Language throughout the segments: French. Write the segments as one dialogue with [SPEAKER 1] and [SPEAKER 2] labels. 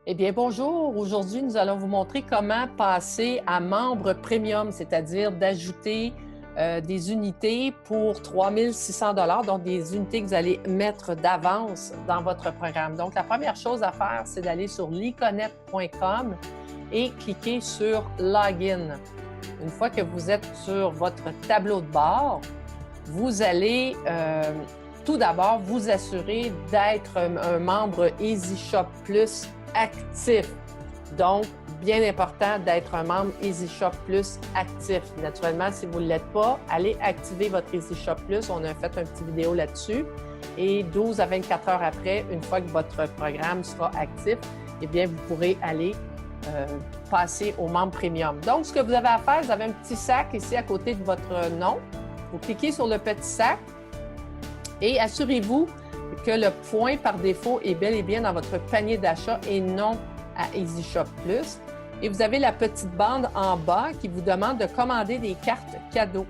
[SPEAKER 1] Eh bien, bonjour. Aujourd'hui, nous allons vous montrer comment passer à membre premium, c'est-à-dire d'ajouter des unités pour 3 600 $, donc des unités que vous allez mettre d'avance dans votre programme. Donc, la première chose à faire, c'est d'aller sur liconet.com et cliquer sur Login. Une fois que vous êtes sur votre tableau de bord, vous allez tout d'abord vous assurer d'être un membre EasyShop Plus actif. Donc, bien important d'être un membre EasyShop Plus actif. Naturellement, si vous ne l'êtes pas, allez activer votre EasyShop Plus. On a fait une petite vidéo là-dessus. Et 12 à 24 heures après, une fois que votre programme sera actif, eh bien, vous pourrez aller passer au membre premium. Donc, ce que vous avez à faire, vous avez un petit sac ici à côté de votre nom. Vous cliquez sur le petit sac et assurez-vous que le point par défaut est bel et bien dans votre panier d'achat et non à EasyShop Plus. Et vous avez la petite bande en bas qui vous demande de commander des cartes cadeaux.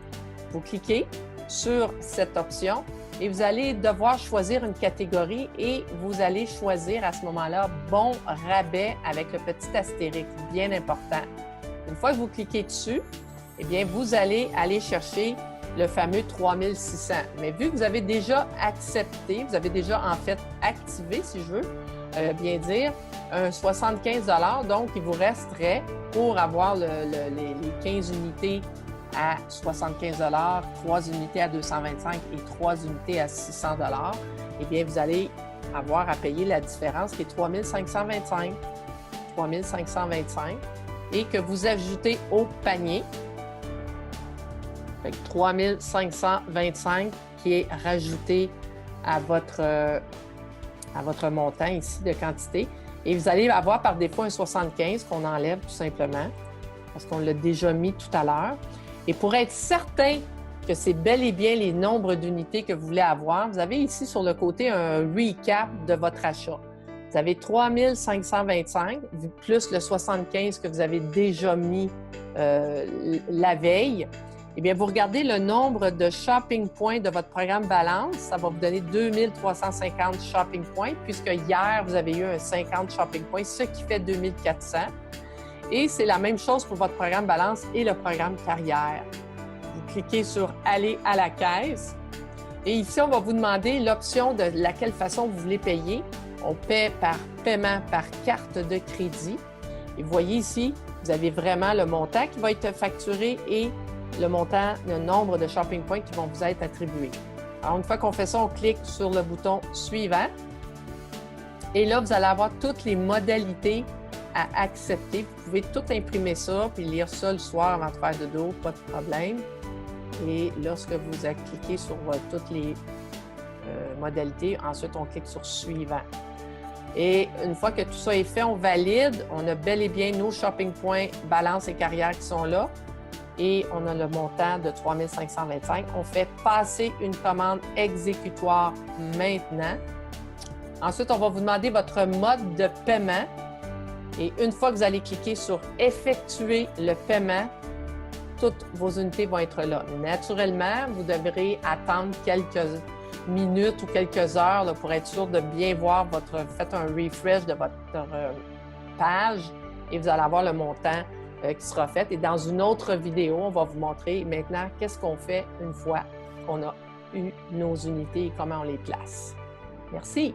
[SPEAKER 1] Vous cliquez sur cette option et vous allez devoir choisir une catégorie et vous allez choisir à ce moment-là « Bon rabais » avec le petit astérique, bien important. Une fois que vous cliquez dessus, eh bien, vous allez aller chercher le fameux 3600. Mais vu que vous avez déjà accepté, vous avez déjà en fait activé, si je veux bien dire, un 75 $, donc il vous resterait pour avoir les 15 unités à 75 $, 3 unités à 225 et 3 unités à 600 $, eh bien, vous allez avoir à payer la différence qui est 3525. 3525 et que vous ajoutez au panier. 3 525 qui est rajouté à votre montant ici de quantité. Et vous allez avoir par défaut un 75 qu'on enlève tout simplement parce qu'on l'a déjà mis tout à l'heure. Et pour être certain que c'est bel et bien les nombres d'unités que vous voulez avoir, vous avez ici sur le côté un recap de votre achat. Vous avez 3 525 plus le 75 que vous avez déjà mis la veille. Eh bien, vous regardez le nombre de shopping points de votre programme Balance. Ça va vous donner 2350 shopping points, puisque hier, vous avez eu un 50 shopping points, ce qui fait 2400. Et c'est la même chose pour votre programme Balance et le programme Carrière. Vous cliquez sur « Aller à la caisse ». Et ici, on va vous demander l'option de laquelle façon vous voulez payer. On paie par paiement par carte de crédit. Et vous voyez ici, vous avez vraiment le montant qui va être facturé et le montant, le nombre de shopping points qui vont vous être attribués. Alors, une fois qu'on fait ça, on clique sur le bouton « Suivant ». Et là, vous allez avoir toutes les modalités à accepter. Vous pouvez tout imprimer ça puis lire ça le soir avant de faire dodo, pas de problème. Et lorsque vous cliquez sur toutes les modalités, ensuite, on clique sur « Suivant ». Et une fois que tout ça est fait, on valide. On a bel et bien nos shopping points, balance et carrière qui sont là. Et on a le montant de 3 525. On fait passer une commande exécutoire maintenant. Ensuite, on va vous demander votre mode de paiement. Et une fois que vous allez cliquer sur « Effectuer le paiement », toutes vos unités vont être là. Naturellement, vous devrez attendre quelques minutes ou quelques heures là, pour être sûr de bien voir faites un refresh de votre page et vous allez avoir le montant qui sera fait. Et dans une autre vidéo, on va vous montrer maintenant qu'est-ce qu'on fait une fois qu'on a eu nos unités et comment on les place. Merci!